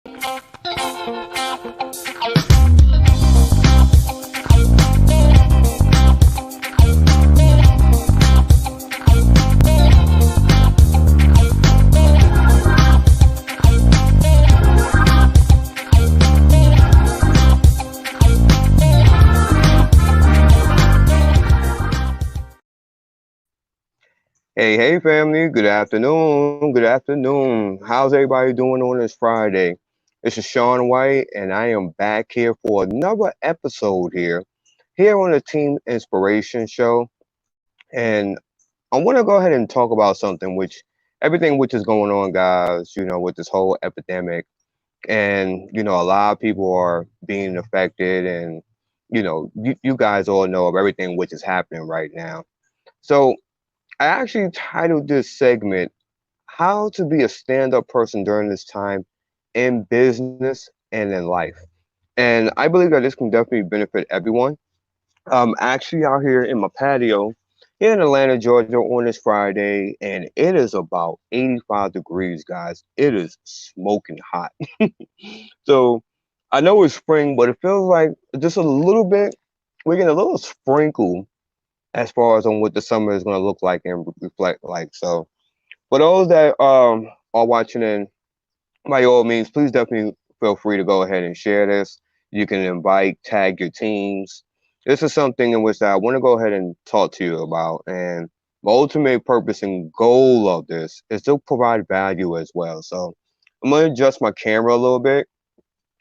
Hey, family. Good afternoon. Good afternoon. How's everybody doing on this Friday? This is Sean White, and I am back here for another episode here on the Team Inspiration Show. And I want to go ahead and talk about something everything which is going on, guys, with this whole epidemic. And, a lot of people are being affected, and, you guys all know of everything which is happening right now. So, I actually titled this segment How to Be a Stand Up Person During This Time in Business and in Life. And I believe that this can definitely benefit everyone. I'm actually out here in my patio here in Atlanta, Georgia on this Friday, and it is about 85 degrees, guys. It is smoking hot. So I know it's spring, but it feels like just a little bit, we're getting a little sprinkle as far as on what the summer is going to look like and reflect like. So, for those that are watching in, by all means, please definitely feel free to go ahead and share this. You can invite, tag your teams. This is something in which I want to go ahead and talk to you about. And my ultimate purpose and goal of this is to provide value as well. So I'm going to adjust my camera a little bit.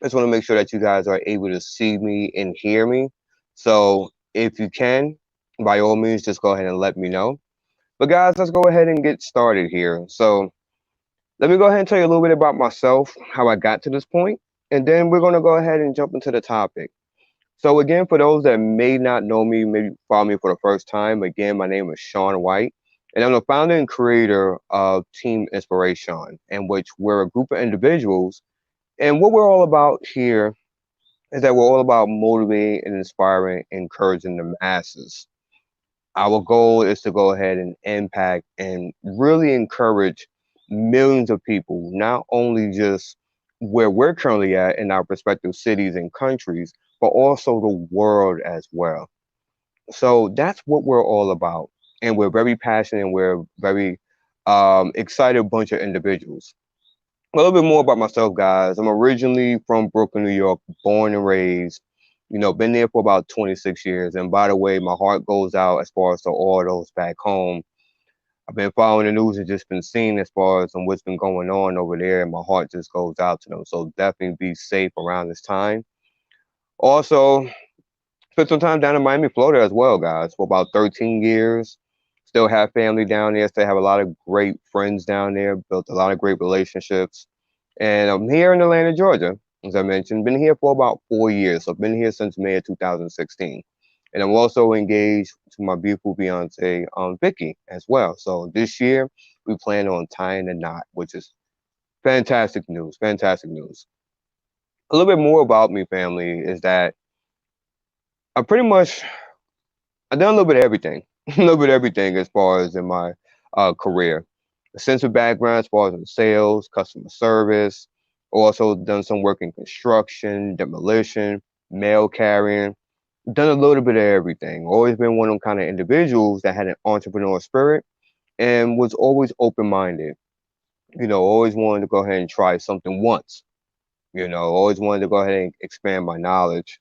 I just want to make sure that you guys are able to see me and hear me. So if you can, by all means, just go ahead and let me know. But guys, let's go ahead and get started here. So let me go ahead and tell you a little bit about myself, how I got to this point, and then we're going to go ahead and jump into the topic. So again, for those that may not know me, maybe follow me for the first time, again, my name is Sean White, and I'm the founder and creator of Team InspiraShawn, in which we're a group of individuals. And what we're all about here is that we're all about motivating and inspiring, encouraging the masses. Our goal is to go ahead and impact and really encourage millions of people, not only just where we're currently at in our respective cities and countries, but also the world as well. So that's what we're all about. And we're very passionate and we're very excited bunch of individuals. A little bit more about myself, guys. I'm originally from Brooklyn, New York, born and raised. Been there for about 26 years. And by the way, my heart goes out as far as to all those back home. I've been following the news and just been seeing as far as what's been going on over there, and my heart just goes out to them. So definitely be safe around this time. Also, spent some time down in Miami, Florida as well, guys, for about 13 years. Still have family down there. Still have a lot of great friends down there. Built a lot of great relationships. And I'm here in Atlanta, Georgia, as I mentioned. Been here for about 4 years. So I've been here since May of 2016. And I'm also engaged to my beautiful fiance, Vicky, as well. So this year, we plan on tying the knot, which is fantastic news. Fantastic news. A little bit more about me, family, is that I pretty much I've done a little bit of everything, a little bit of everything as far as in my career. Extensive background as far as in sales, customer service. Also done some work in construction, demolition, mail carrying. Done a little bit of everything. Always been one of them kind of individuals that had an entrepreneurial spirit and was always open minded. Always wanted to go ahead and try something once. Always wanted to go ahead and expand my knowledge.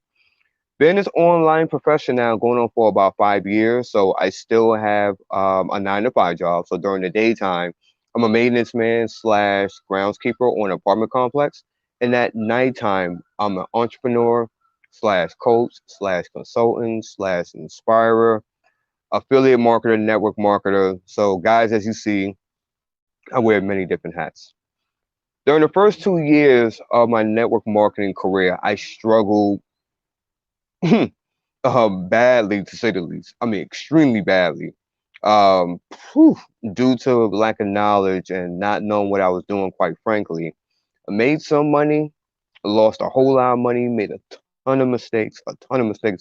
Been this online profession now going on for about 5 years. So I still have a 9 to 5 job. So during the daytime, I'm a maintenance man slash groundskeeper on an apartment complex. And at nighttime, I'm an entrepreneur slash coach slash consultant slash inspirer, affiliate marketer, network marketer. So guys, as you see, I wear many different hats. During the first 2 years of my network marketing career, I struggled badly to say the least. I mean, extremely badly. Um, whew, due to lack of knowledge and not knowing what I was doing, quite frankly. I made some money, lost a whole lot of money, made a ton of mistakes,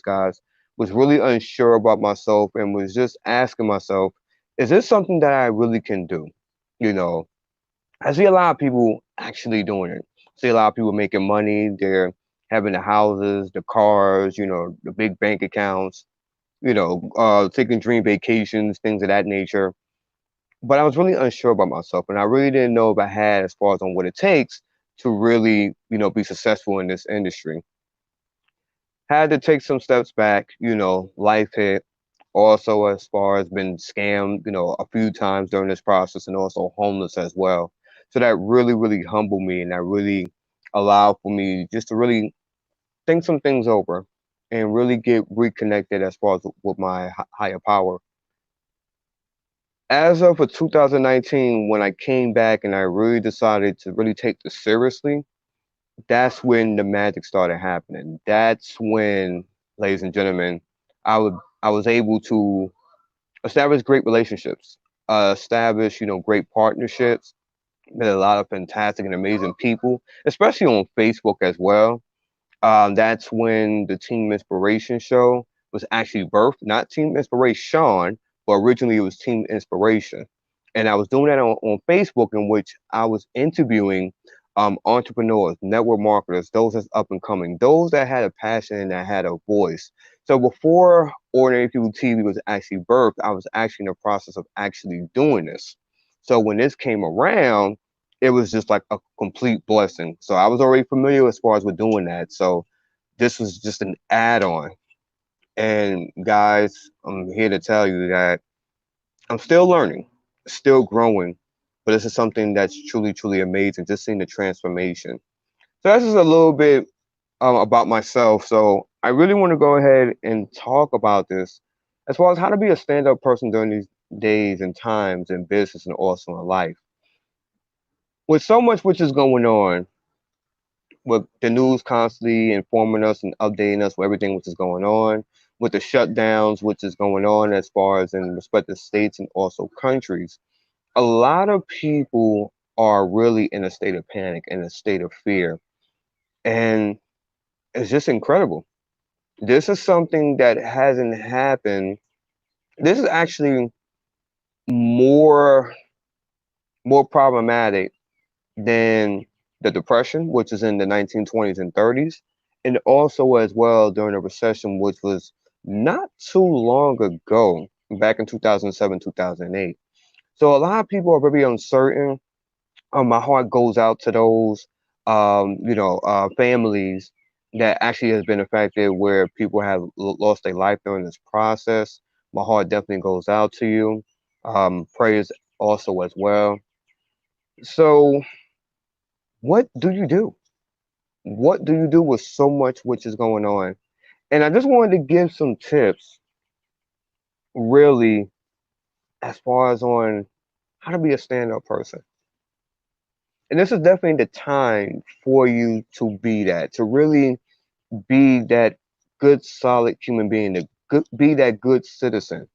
guys. Was really unsure about myself and was just asking myself, is this something that I really can do? You know, I see a lot of people actually doing it. See a lot of people making money. They're having the houses, the cars, the big bank accounts, taking dream vacations, things of that nature. But I was really unsure about myself, and I really didn't know if I had as far as on what it takes to really, be successful in this industry. Had to take some steps back, life hit. Also, as far as been scammed, a few times during this process, and also homeless as well. So that really, really humbled me, and that really allowed for me just to really think some things over and really get reconnected as far as with my higher power. As of 2019, when I came back and I really decided to really take this seriously, that's when the magic started happening. That's when, ladies and gentlemen, I was able to establish great relationships, establish great partnerships, met a lot of fantastic and amazing people, especially on Facebook as well. That's when the Team Inspiration show was actually birthed, not Team Inspiration, but originally it was Team Inspiration. And I was doing that on Facebook, in which I was interviewing entrepreneurs, network marketers, those that's up and coming, those that had a passion and that had a voice. So before Ordinary People TV was actually birthed, I was actually in the process of actually doing this. So when this came around, it was just like a complete blessing. So I was already familiar as far as with doing that. So this was just an add-on. And guys, I'm here to tell you that I'm still learning, still growing, but this is something that's truly, truly amazing. Just seeing the transformation. So that's just a little bit about myself. So I really want to go ahead and talk about this as far as how to be a stand-up person during these days and times in business and also in life. With so much which is going on, with the news constantly informing us and updating us with everything which is going on, with the shutdowns which is going on as far as in respective states and also countries, a lot of people are really in a state of panic and a state of fear. And it's just incredible. This is something that hasn't happened. This is actually more more problematic than the Depression, which is in the 1920s and 30s, and also as well during the recession, which was not too long ago, back in 2007, 2008. So a lot of people are very uncertain. My heart goes out to those, families that actually has been affected, where people have lost their life during this process. My heart definitely goes out to you. Prayers also as well. So, what do you do? What do you do with so much which is going on? And I just wanted to give some tips, really, as far as on how to be a stand-up person. And this is definitely the time for you to be that, to really be that good, solid human being, to be that good citizen.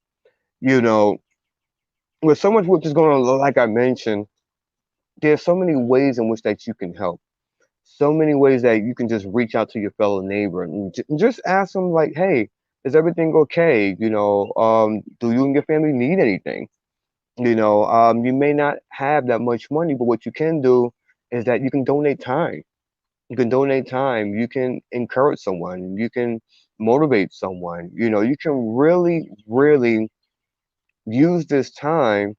You know, with so much which is going on, like I mentioned, there's so many ways in which that you can help. So many ways that you can just reach out to your fellow neighbor and just ask them, like, hey, is everything okay? Do you and your family need anything? You may not have that much money, but what you can do is that you can donate time. You can donate time. You can encourage someone. You can motivate someone. You can really, really use this time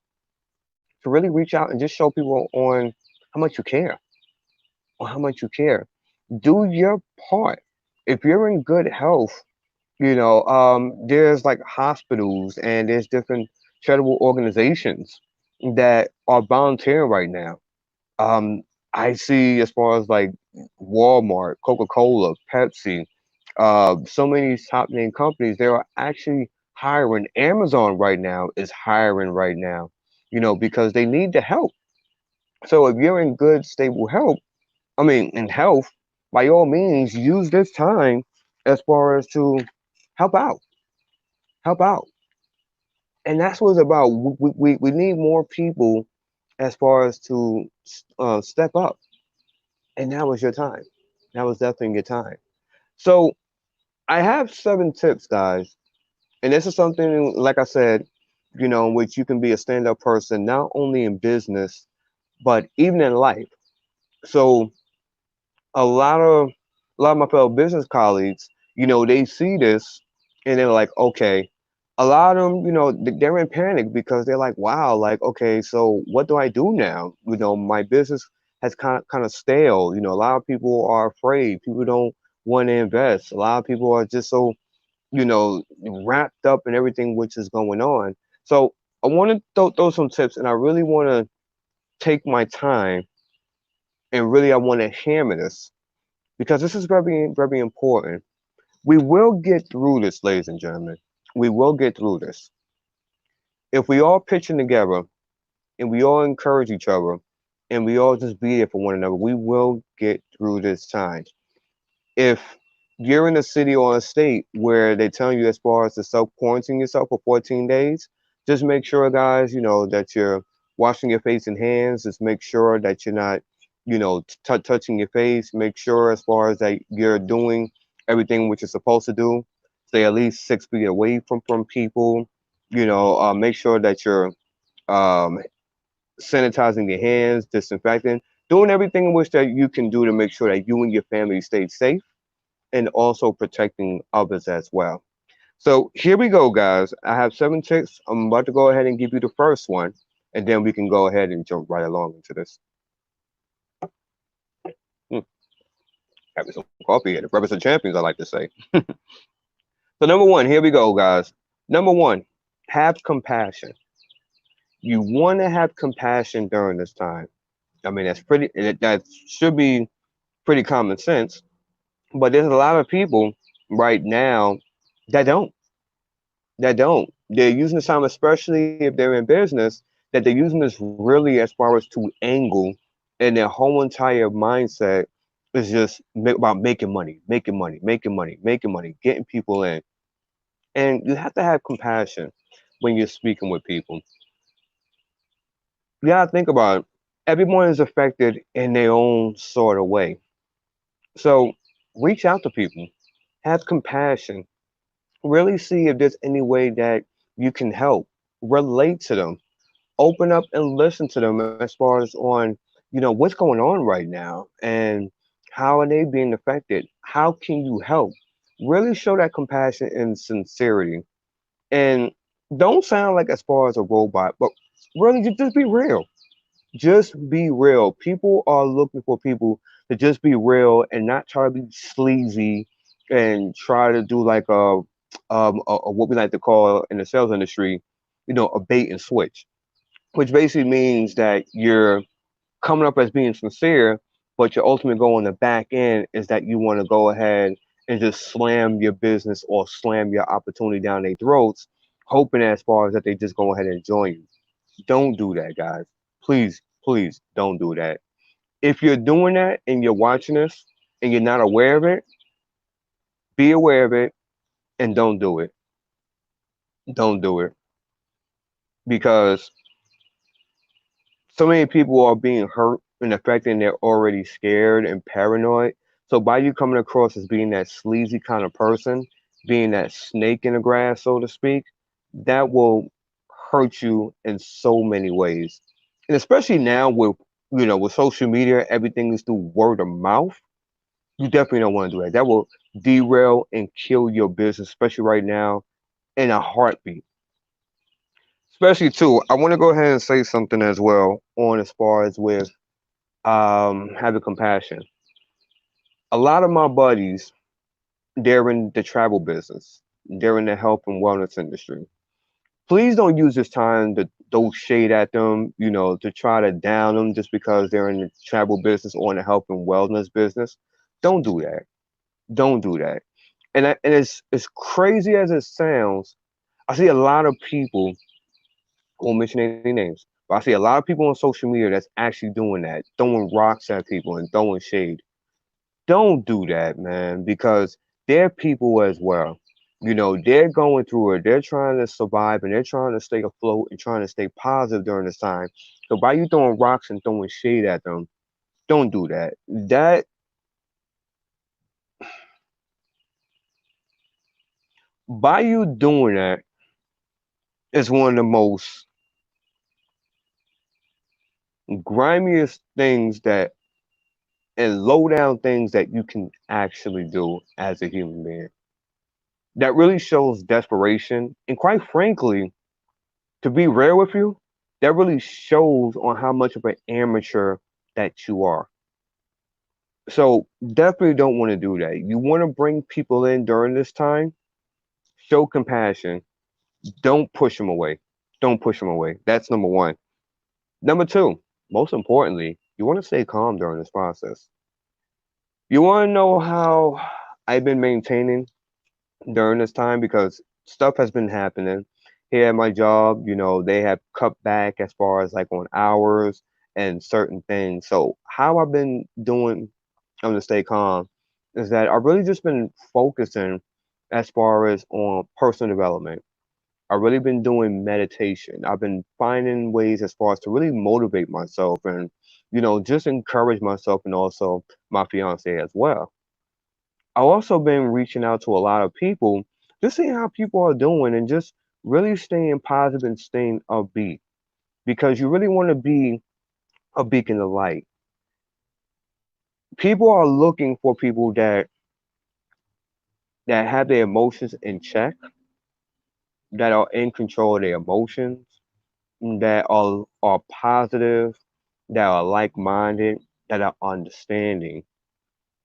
to really reach out and just show people on how much you care, on how much you care. Do your part. If you're in good health, there's like hospitals and there's different charitable organizations that are volunteering right now. Um, I see as far as like Walmart, Coca-Cola, Pepsi, so many top name companies, they are actually hiring. Amazon right now is hiring right now, because they need the help. So if you're in good, stable health, in health, by all means, use this time as far as to help out, help out. And that's what it's about. We need more people as far as to step up. And that was your time. That was definitely your time. So I have 7 tips, guys. And this is something, like I said, in which you can be a stand-up person, not only in business, but even in life. So a lot of my fellow business colleagues, they see this and they're like, okay, a lot of them, they're in panic because they're like, wow, like, okay, so what do I do now? My business has kind of stale. A lot of people are afraid. People don't want to invest. A lot of people are just so, wrapped up in everything which is going on. So I want to throw some tips, and I really want to take my time, and really I want to hammer this because this is very, very important. We will get through this, ladies and gentlemen. We will get through this. If we all pitch in together and we all encourage each other and we all just be there for one another, we will get through this time. If you're in a city or a state where they're telling you as far as to self quarantine yourself for 14 days, just make sure, guys, that you're washing your face and hands. Just make sure that you're not, touching your face. Make sure as far as that you're doing everything which you're supposed to do. Stay at least 6 feet away from people. Make sure that you're um, sanitizing your hands, disinfecting, doing everything in which that you can do to make sure that you and your family stay safe and also protecting others as well. So here we go, guys. I have 7 tips. I'm about to go ahead and give you the first one, and then we can go ahead and jump right along into this. Hmm, having some coffee here. The Breakfast of Champions, I like to say. So number one, here we go, guys. Number one, have compassion. You want to have compassion during this time. I mean, that should be pretty common sense, but there's a lot of people right now that don't. They're using this time, especially if they're in business, that they're using this really as far as to angle, and their whole entire mindset is just about making money, making money, making money, making money, getting people in. And you have to have compassion when you're speaking with people. You gotta think about it. Everyone is affected in their own sort of way. So reach out to people, have compassion, really see if there's any way that you can help, relate to them, open up and listen to them as far as on, what's going on right now and how are they being affected? How can you help? Really show that compassion and sincerity. And don't sound like as far as a robot, but really just be real. Just be real. People are looking for people to just be real and not try to be sleazy and try to do like a what we like to call in the sales industry, a bait and switch, which basically means that you're coming up as being sincere, but your ultimate goal on the back end is that you want to go ahead and just slam your business or slam your opportunity down their throats, hoping as far as that they just go ahead and join you. Don't do that, guys. Please, please don't do that. If you're doing that and you're watching this and you're not aware of it, be aware of it and don't do it. Don't do it because so many people are being hurt and affected and they're already scared and paranoid. So by you coming across as being that sleazy kind of person, being that snake in the grass, so to speak, that will hurt you in so many ways. And especially now with with social media, everything is through word of mouth. You definitely don't want to do that. That will derail and kill your business, especially right now in a heartbeat. Especially too, I want to go ahead and say something as well on as far as with having compassion. A lot of my buddies, they're in the travel business. They're in the health and wellness industry. Please don't use this time to throw shade at them, to try to down them just because they're in the travel business or in the health and wellness business. Don't do that. Don't do that. And it's as crazy as it sounds, I see a lot of people, I won't mention any names, but I see a lot of people on social media that's actually doing that, throwing rocks at people and throwing shade. Don't do that, man, because they're people as well. They're going through it. They're trying to survive and they're trying to stay afloat and trying to stay positive during this time. So by you throwing rocks and throwing shade at them, don't do that. By you doing that is one of the most grimiest things that and low down things that you can actually do as a human being. That really shows desperation. And quite frankly, to be real with you, that really shows on how much of an amateur that you are. So definitely don't want to do that. You want to bring people in during this time, show compassion. Don't push them away. Don't push them away. That's number one. Number two, most importantly, you want to stay calm during this process. You want to know how I've been maintaining during this time because stuff has been happening. Here at my job, they have cut back as far as like on hours and certain things. So how I've been doing, I'm gonna stay calm, is that I've really just been focusing as far as on personal development. I've really been doing meditation. I've been finding ways as far as to really motivate myself and, just encourage myself and also my fiance as well. I've also been reaching out to a lot of people, just seeing how people are doing and just really staying positive and staying upbeat because you really want to be a beacon of light. People are looking for people that have their emotions in check, that are in control of their emotions, that are positive, that are like-minded, that are understanding,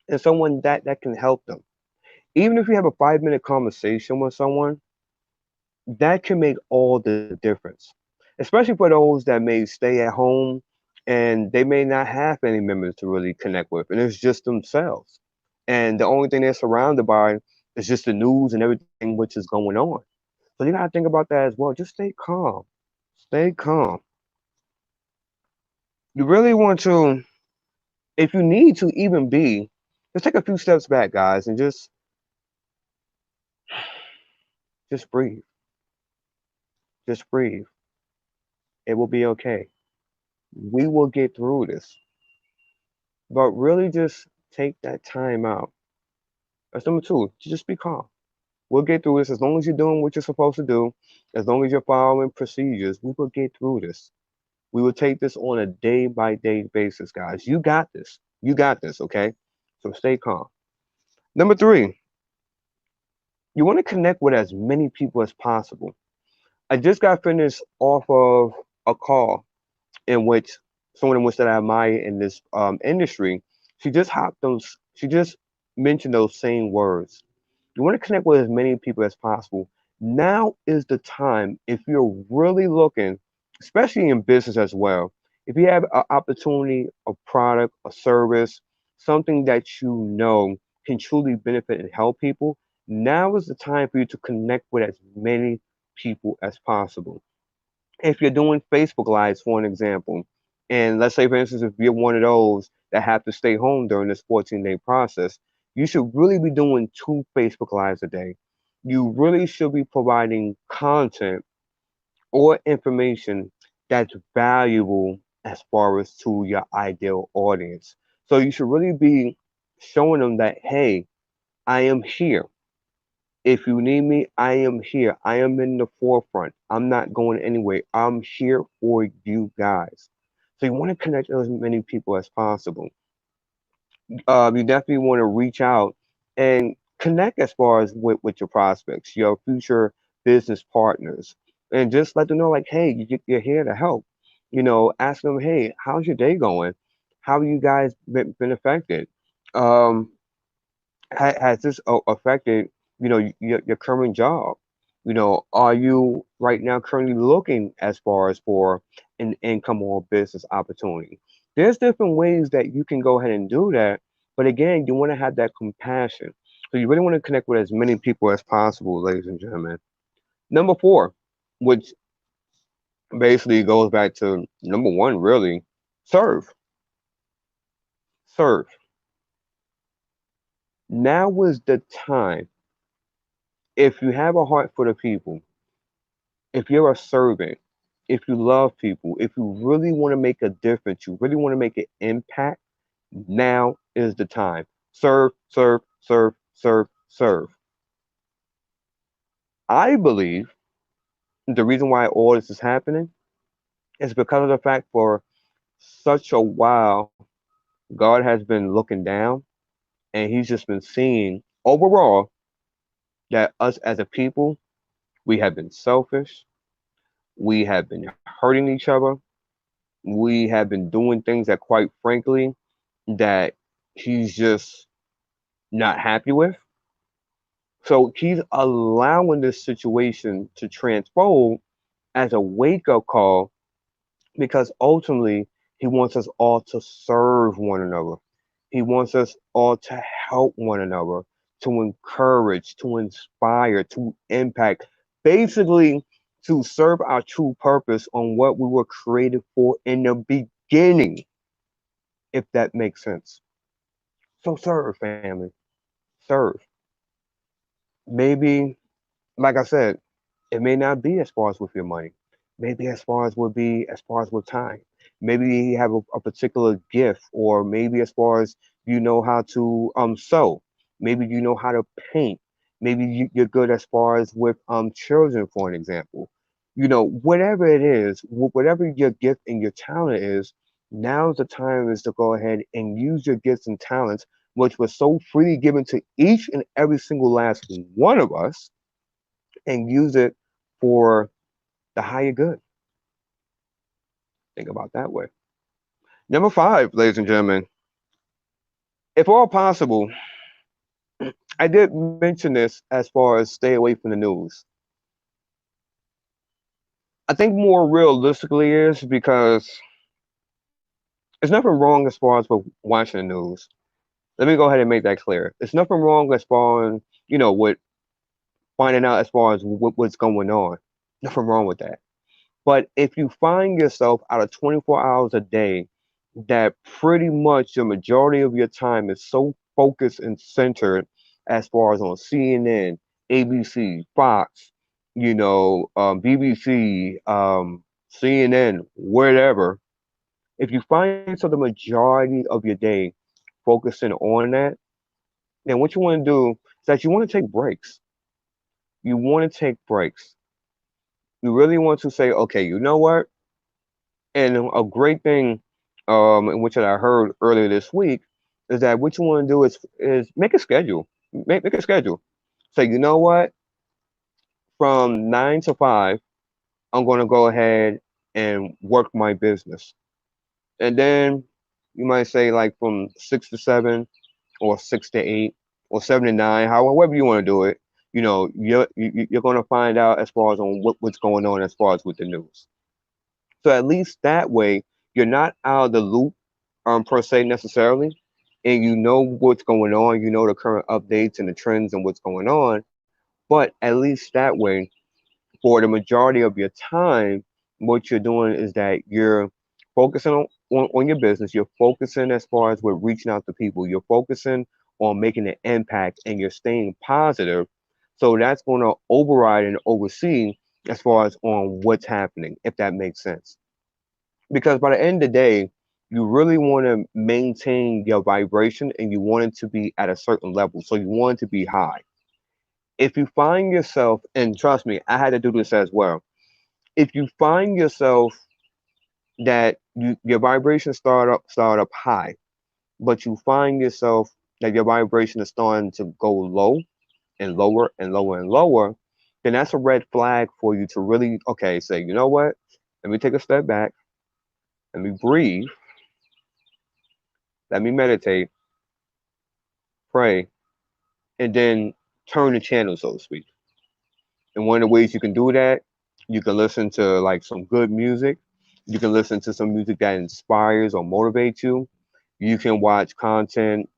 and someone that can help them. Even if you have a 5 minute conversation with someone, that can make all the difference, especially for those that may stay at home and they may not have any members to really connect with, and it's just themselves. And the only thing they're surrounded by is just the news and everything which is going on. So you gotta think about that as well. Just stay calm. Stay calm. You really want to, if you need to even be, just take a few steps back, guys, and just breathe. Just breathe. It will be okay. We will get through this. But really just take that time out. That's number two. Just be calm. We'll get through this as long as you're doing what you're supposed to do, as long as you're following procedures, we will get through this. We will take this on a day by day basis, guys. You got this. You got this, okay? So stay calm. Number three, you want to connect with as many people as possible. I just got finished off of a call in which someone in which that I admire in this industry, she just mentioned those same words. You want to connect with as many people as possible. Now is the time if you're really looking, especially in business as well. If you have an opportunity, a product, a service, something that you know can truly benefit and help people, now is the time for you to connect with as many people as possible. If you're doing Facebook Lives, for an example, and let's say, for instance, if you're one of those that have to stay home during this 14-day process, you should really be doing 2 Facebook Lives a day. You really should be providing content or information that's valuable as far as to your ideal audience. So you should really be showing them that, hey, I am here. If you need me, I am here. I am in the forefront. I'm not going anywhere. I'm here for you guys. So you want to connect with as many people as possible. You definitely want to reach out and connect as far as with your prospects, your future business partners, and just let them know, like, hey, you're here to help. Ask them, hey, how's your day going? How you guys been affected? Um, has this affected your current job? Are you right now currently looking as far as for an income or business opportunity? There's different ways that you can go ahead and do that, but again, you want to have that compassion. So you really want to connect with as many people as possible, ladies and gentlemen. Number four, which basically goes back to number one, really, serve. Serve. Now is the time. If you have a heart for the people, if you're a servant, if you love people, if you really want to make a difference, you really want to make an impact, now is the time. Serve, serve, serve, serve, serve. I believe the reason why all this is happening is because of the fact for such a while God has been looking down and he's just been seeing overall that us as a people, we have been selfish, we have been hurting each other, we have been doing things that quite frankly that he's just not happy with. So he's allowing this situation to transfold as a wake up call because ultimately he wants us all to serve one another. He wants us all to help one another, to encourage, to inspire, to impact, basically to serve our true purpose on what we were created for in the beginning, if that makes sense. So serve, family, serve. Maybe, like I said, it may not be as far as with your money. Maybe as far as would be as far as with time. Maybe you have a particular gift, or maybe as far as you know how to sew. Maybe you know how to paint. Maybe you're good as far as with children, for an example. Whatever it is, whatever your gift and your talent is, now's the time is to go ahead and use your gifts and talents, which was so freely given to each and every single last one of us, and use it for the higher good. Think about that way. Number five, ladies and gentlemen, if all possible, I did mention this as far as stay away from the news. I think more realistically is because there's nothing wrong as far as with watching the news. Let me go ahead and make that clear. There's nothing wrong as far as, with finding out as far as what's going on. Nothing wrong with that. But if you find yourself out of 24 hours a day that pretty much the majority of your time is so focused and centered as far as on CNN, ABC, Fox, BBC, CNN, whatever, if you find yourself the majority of your day focusing on that, then what you want to do is that you want to take breaks. You want to take breaks. You really want to say, okay, you know what? And a great thing, in which I heard earlier this week, is that what you want to do is make a schedule. Make a schedule. Say, you know what? From 9 to 5, I'm going to go ahead and work my business, and then you might say like from 6 to 7, or 6 to 8, or 7 to 9, however you want to do it. You're going to find out as far as on what's going on as far as with the news. So at least that way, you're not out of the loop, per se necessarily, and you know what's going on. You know the current updates and the trends and what's going on. But at least that way, for the majority of your time, what you're doing is that you're focusing on your business. You're focusing as far as with reaching out to people. You're focusing on making an impact, and you're staying positive. So that's going to override and oversee as far as on what's happening, if that makes sense. Because by the end of the day, you really want to maintain your vibration and you want it to be at a certain level. So you want it to be high. If you find yourself, and trust me, I had to do this as well. If you find yourself that your vibration start up high, but you find yourself that your vibration is starting to go low and lower and lower and lower, then that's a red flag for you to really, okay, say, you know what? Let me take a step back. Let me breathe. Let me meditate, pray, and then turn the channel, so to speak. And one of the ways you can do that, you can listen to like some good music. You can listen to some music that inspires or motivates you. You can watch content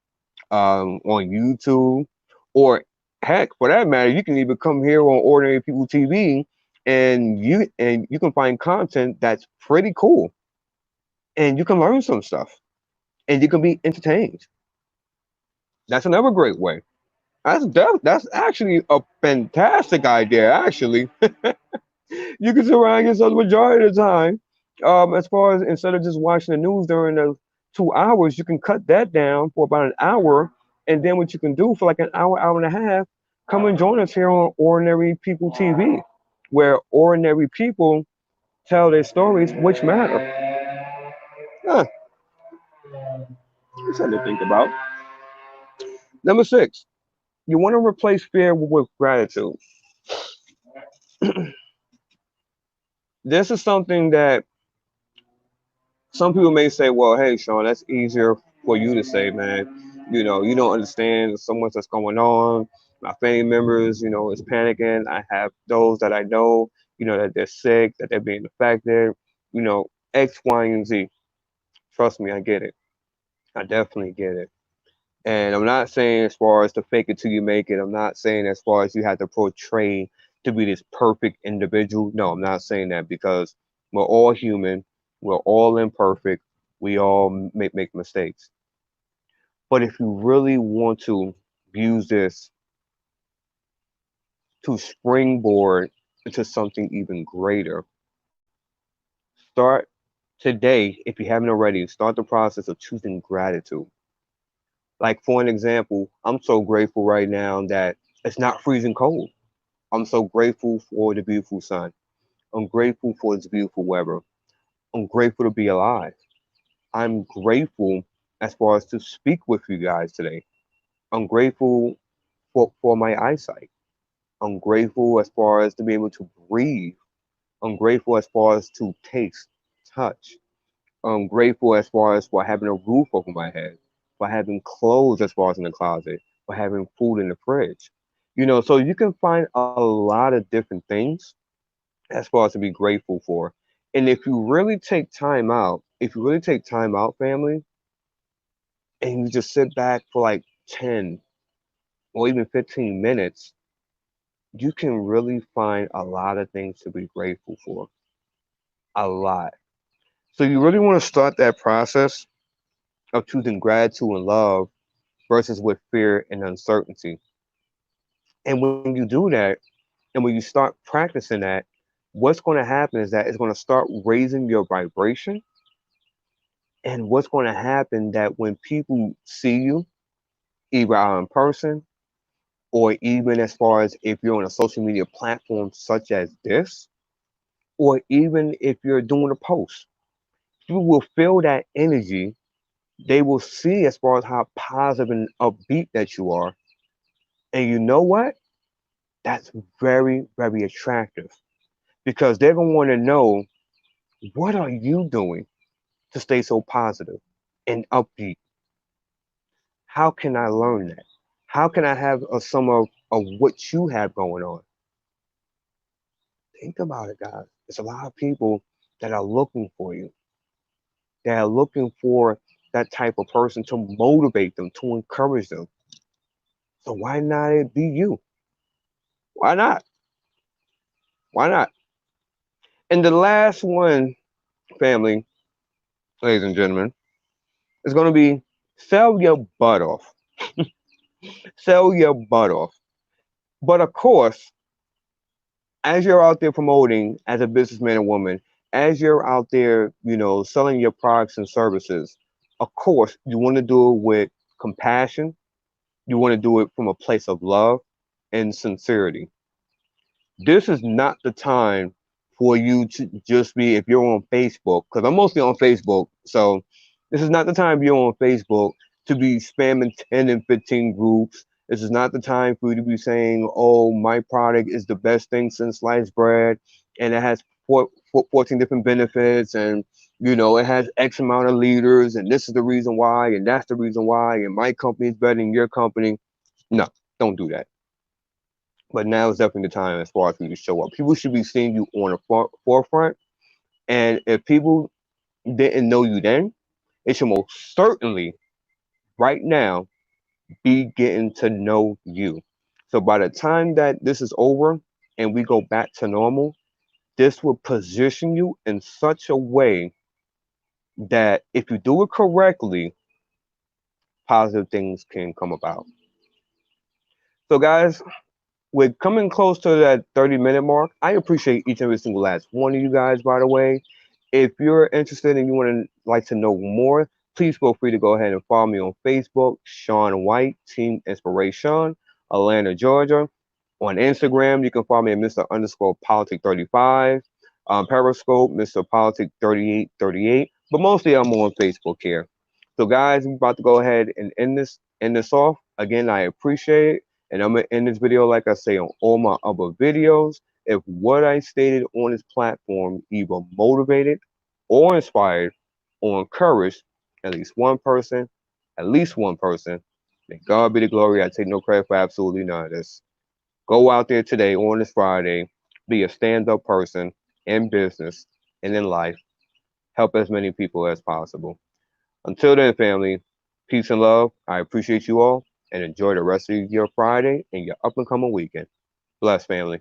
on YouTube, or heck, for that matter, you can even come here on Ordinary People TV, and you can find content that's pretty cool, and you can learn some stuff, and you can be entertained. That's another great way. That's actually a fantastic idea. Actually, you can surround yourself the majority of the time. As far as instead of just watching the news during the 2 hours, you can cut that down for about an hour, and then what you can do for like an hour, hour and a half, come and join us here on Ordinary People TV, where ordinary people tell their stories which matter. Huh. That's something to think about. Number six, you want to replace fear with gratitude. This is something that some people may say, well, hey, Sean, that's easier for you to say, man. You don't understand so much that's going on. My family members, is panicking. I have those that I know, that they're sick, that they're being affected, X, Y, and Z. Trust me, I get it. I definitely get it. And I'm not saying as far as to fake it till you make it. I'm not saying as far as you have to portray to be this perfect individual. No, I'm not saying that because we're all human. We're all imperfect. We all make mistakes. But if you really want to use this to springboard into something even greater, start today, if you haven't already, start the process of choosing gratitude. Like, for an example, I'm so grateful right now that it's not freezing cold. I'm so grateful for the beautiful sun. I'm grateful for this beautiful weather. I'm grateful to be alive. I'm grateful as far as to speak with you guys today. I'm grateful for my eyesight. I'm grateful as far as to be able to breathe. I'm grateful as far as to taste, touch. I'm grateful as far as for having a roof over my head, for having clothes as far as in the closet, for having food in the fridge. So you can find a lot of different things as far as to be grateful for. And if you really take time out, family, and you just sit back for like 10 or even 15 minutes, you can really find a lot of things to be grateful for. A lot. So you really want to start that process of choosing gratitude and love versus with fear and uncertainty. And when you do that, and when you start practicing that, what's going to happen is that it's going to start raising your vibration. And what's going to happen that when people see you, either out in person or even as far as if you're on a social media platform such as this, or even if you're doing a post, you will feel that energy. They will see as far as how positive and upbeat that you are. And you know what? That's very, very attractive because they're going to want to know, what are you doing to stay so positive and upbeat? How can I learn that? How can I have some of what you have going on? Think about it, guys. There's a lot of people that are looking for you. They are looking for that type of person to motivate them, to encourage them. So why not it be you? Why not? Why not? And the last one, family, ladies and gentlemen, is going to be sell your butt off. Sell your butt off. But of course, as you're out there promoting as a businessman and woman, as you're out there, selling your products and services, of course, you want to do it with compassion. You want to do it from a place of love and sincerity. This is not the time for you to just be, if you're on Facebook, because I'm mostly on Facebook. So this is not the time you're on Facebook to be spamming 10 and 15 groups. This is not the time for you to be saying, oh, my product is the best thing since sliced bread and it has 14 different benefits and it has X amount of leaders and this is the reason why and that's the reason why and my company is better than your company. No, don't do that. But now is definitely the time as far as for you to show up. People should be seeing you on the forefront. And if people didn't know you then, it should most certainly right now be getting to know you. So by the time that this is over and we go back to normal, this will position you in such a way that if you do it correctly, positive things can come about. So guys, we're coming close to that 30-minute mark. I appreciate each and every single last one of you guys, by the way. If you're interested and you want to like to know more, please feel free to go ahead and follow me on Facebook, Sean White, Team InspiraShawn, Atlanta, Georgia. On Instagram, you can follow me at Mr. underscore Politic 35. Periscope, Mr. Politic 3838. But mostly I'm on Facebook here. So guys, we're about to go ahead and end this off. Again, I appreciate it. And I'm gonna end this video like I say on all my other videos. If what I stated on this platform either motivated or inspired or encouraged at least one person, may God be the glory. I take no credit for absolutely none of this. Go out there today on this Friday, be a stand-up person in business and in life. Help as many people as possible. Until then, family, peace and love. I appreciate you all and enjoy the rest of your Friday and your up and coming weekend. Bless, family.